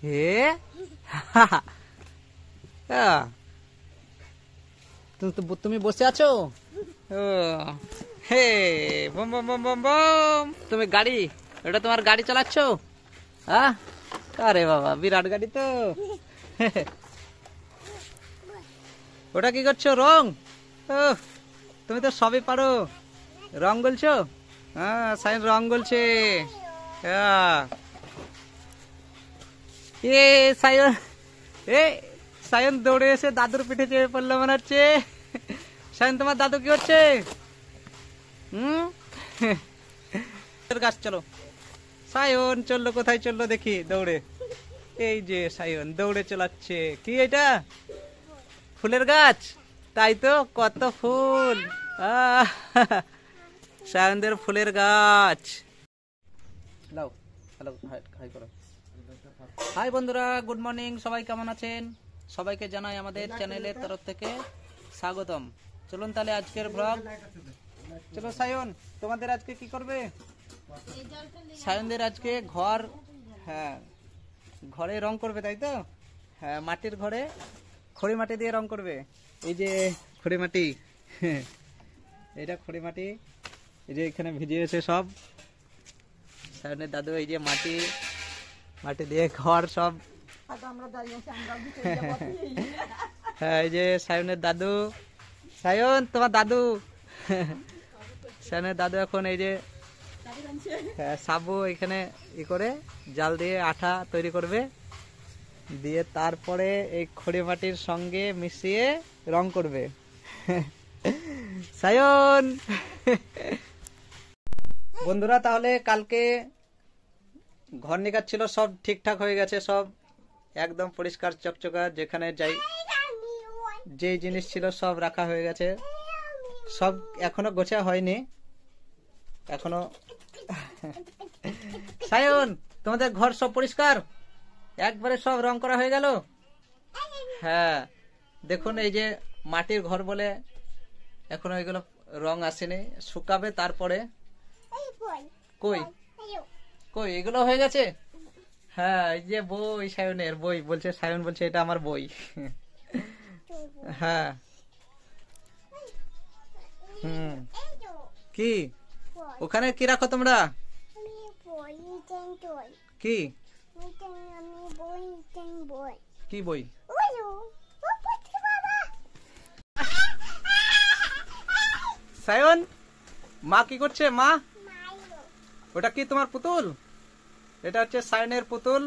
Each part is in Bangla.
হে তুমি বসে আছো? হে বম বম বম বম বম। তুমি গাড়ি, ওটা তোমার গাড়ি চালাচ্ছ? আরে বাবা, বিরাট গাড়ি তো। ওটা কি করছো? রং? তুমি তো সবই পারো। রং বলছো? সাইন রং বলছে। এ সায়ন, সায়ন দৌড়ে এসে দাদুর পিঠে চেপে পড়লো মনে হচ্ছে। সায়ন, তোমার দাদু কি হচ্ছে? গাছ চলো। সায়ন চললো, কোথায় চললো দেখি দৌড়ে। এই যে সায়ন দৌড়ে চলাচ্ছে। কি এটা? ফুলের গাছ, তাই তো, কত ফুল। সায়নদের ফুলের গাছ। লাও, হ্যালো, হাই করো। হাই বন্ধুরা, গুড মর্নিং। সবাই কেমন আছেন? সবাইকে জানাই আমাদের চ্যানেলের তরফ থেকে স্বাগতম। চলুন তাহলে আজকের ব্লগ। চলো সায়ন, তোমাদের আজকে কি করবে? সায়নদের আজকে ঘর, ঘরে রং করবে, তাই তো? হ্যাঁ, মাটির ঘরে খড়ি মাটি দিয়ে রং করবে। এই যে খড়ি মাটি, এটা খড়ি মাটি, এই যে এখানে ভিজিয়েছে সব সায়নের দাদু। এই যে মাটি দিয়ে ঘর সব। হ্যাঁ, এই যে সায়নের দাদু। সায়ন, তোমার দাদু। সায়নের দাদু এখন এই যে সাবু এখানে ই করে জাল দিয়ে আঠা তৈরি করবে, দিয়ে তারপরে এই খড়ি মাটির সঙ্গে মিশিয়ে রং করবে। সায়ন। বন্ধুরা, তাহলে কালকে ঘর নিকাজ ছিল, সব ঠিকঠাক হয়ে গেছে, সব একদম পরিষ্কার চকচকা। যেখানে যাই যে জিনিস ছিল সব রাখা হয়ে গেছে, সব এখনো গোছা হয়নি এখনো। সায়ন, তোমাদের ঘর সব পরিষ্কার, একবারে সব রং করা হয়ে গেল? হ্যাঁ, দেখুন এই যে মাটির ঘর বলে এখনো এগুলো রং আসেনি, শুকাবে তারপরে। কই কই এগুলো হয়ে গেছে? হ্যাঁ, এই যে বই, সায়নের বই বলছে, সায়ন বলছে এটা আমার বই। হ্যাঁ, কি ওখানে কি রাখো তোমরা? কি কি বই? সায়ন, মা কি করছে? মা, ওটা কি তোমার পুতুল? এটা হচ্ছে সায়নের পুতুল।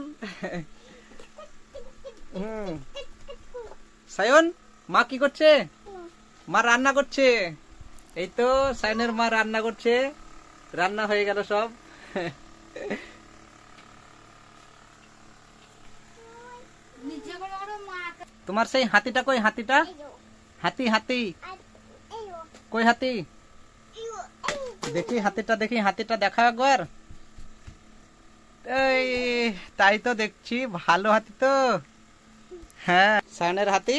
সায়ন, মা কি করছে? মা রান্না করছে। এই তো সায়নের মা রান্না করছে, রান্না হয়ে গেল সব। তোমার সেই হাতিটা কই? হাতিটা, হাতি হাতি কই? হাতি দেখি, হাতিটা দেখি, হাতিটা দেখা একবার। এই তাই তো দেখছি, ভালো হাতি তো। হ্যাঁ, সায়নের হাতি।